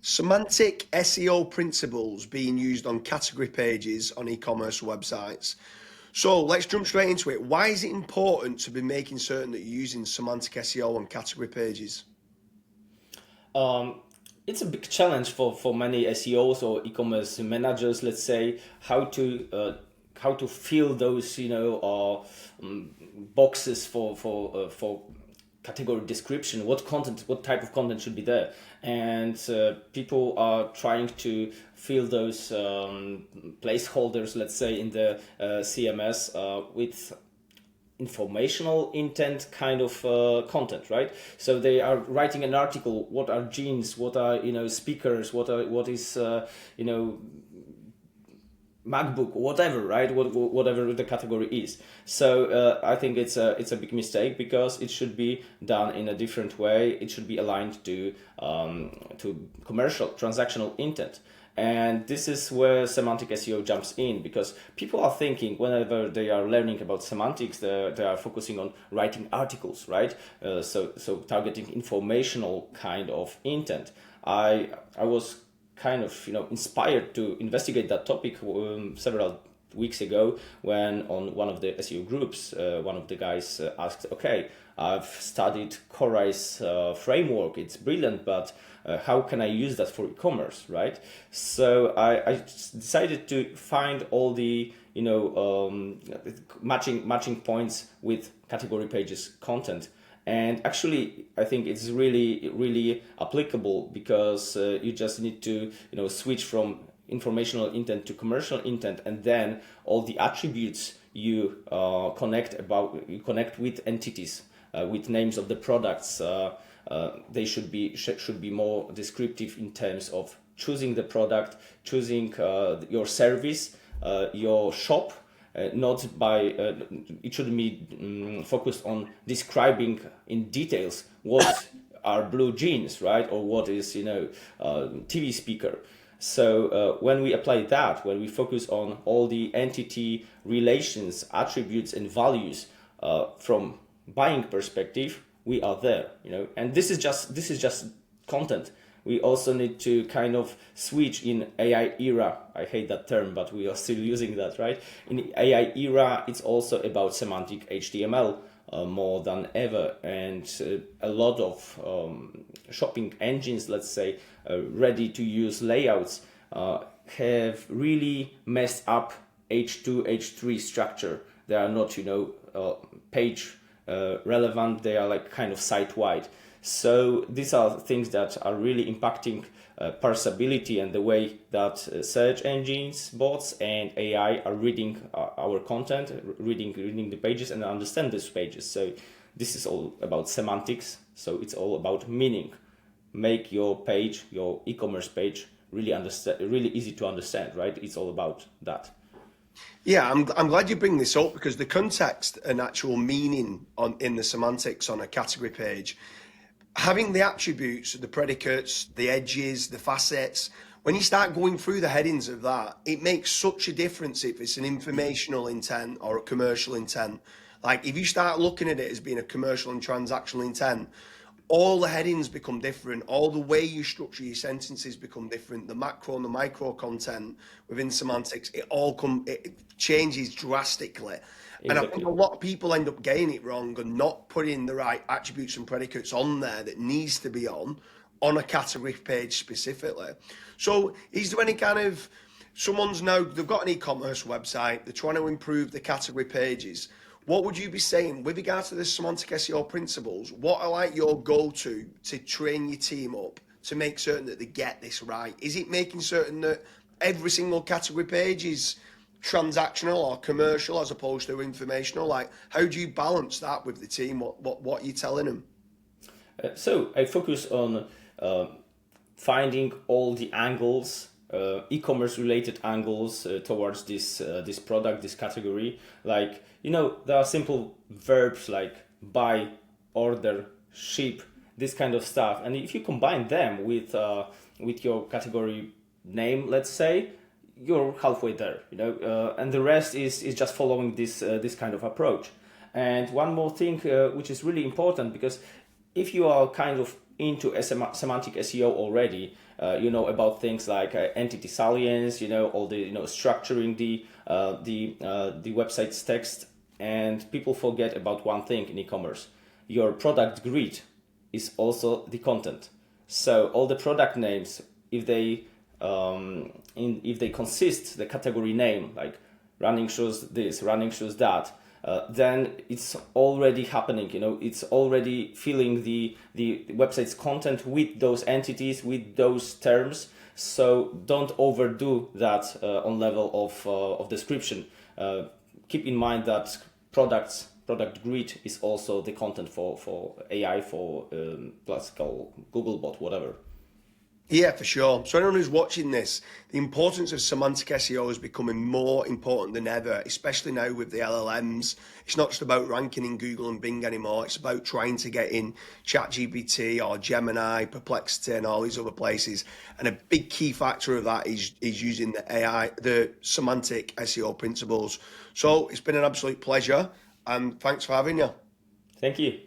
Semantic SEO principles being used on category pages on e-commerce websites. So let's jump straight into it. Why is it important to be making certain that you're using semantic SEO on category pages? It's a big challenge for many SEOs or e-commerce managers, let's say, how to fill those boxes for category description, what type of content should be there, and people are trying to fill those placeholders, let's say, in the CMS with informational intent kind of content, right? So they are writing an article. What are genes? What are speakers? What is MacBook, whatever, right? Whatever the category is. So I think it's a big mistake, because it should be done in a different way. It should be aligned to commercial transactional intent. And this is where semantic SEO jumps in, because people are thinking, whenever they are learning about semantics, they are focusing on writing articles, right? So targeting informational kind of intent. I was kind of inspired to investigate that topic several weeks ago, when on one of the SEO groups, one of the guys asked, okay, I've studied Corai's framework, it's brilliant, but how can I use that for e-commerce, right? So I decided to find all the matching points with category pages content. And actually, I think it's really applicable, because you just need to switch from informational intent to commercial intent, and then all the attributes you connect with entities, with names of the products. They should be more descriptive in terms of choosing the product, choosing your service, your shop. Not by it shouldn't be focused on describing in details what are blue jeans, right, or what is TV speaker. So when we apply that, when we focus on all the entity relations, attributes, and values from buying perspective, we are there, and this is just content. We also need to kind of switch in AI era. I hate that term, but we are still using that, right? In AI era, it's also about semantic HTML more than ever. And a lot of shopping engines, let's say, ready to use layouts have really messed up H2, H3 structure. They are not, page relevant. They are like kind of site-wide. So these are things that are really impacting parsability and the way that search engines, bots, and AI are reading our content, reading the pages and understand these pages. So this is all about semantics. So it's all about meaning. Make your page, your e-commerce page, really easy to understand, right? It's all about that. Yeah, I'm glad you bring this up, because the context and actual meaning in the semantics on a category page, having the attributes, the predicates, the edges, the facets, when you start going through the headings of that, it makes such a difference if it's an informational intent or a commercial intent. Like if you start looking at it as being a commercial and transactional intent, all the headings become different. All the way you structure your sentences become different. The macro and the micro content within semantics, it changes drastically. And I think Exactly. a lot of people end up getting it wrong and not putting the right attributes and predicates on there that needs to be on a category page specifically. So is there any kind of, they've got an e-commerce website, they're trying to improve the category pages. What would you be saying with regards to the semantic SEO principles? What are like your go-to to train your team up to make certain that they get this right? Is it making certain that every single category page is transactional or commercial as opposed to informational? Like, how do you balance that with the team? What are you telling them? So I focus on finding all the angles, e-commerce related angles towards this product, this category. Like there are simple verbs like buy, order, ship, this kind of stuff. And if you combine them with your category name, let's say, you're halfway there. And the rest is just following this kind of approach. And one more thing, which is really important, because if you are kind of into semantic SEO already, you know about things like entity salience, you know, all the, you know, structuring the website's text. And people forget about one thing in e-commerce: your product grid is also the content. So all the product names, if they if they consist the category name, like running shoes this, running shoes that, then it's already happening. You know, it's already filling the website's content with those entities, with those terms. So don't overdo that on level of description. Keep in mind that product grid is also the content for AI, for classical Googlebot, whatever. Yeah, for sure. So anyone who's watching this, the importance of semantic SEO is becoming more important than ever, especially now with the LLMs. It's not just about ranking in Google and Bing anymore. It's about trying to get in ChatGPT or Gemini, Perplexity, and all these other places. And a big key factor of that is using the AI, the semantic SEO principles. So it's been an absolute pleasure, and thanks for having you. Thank you.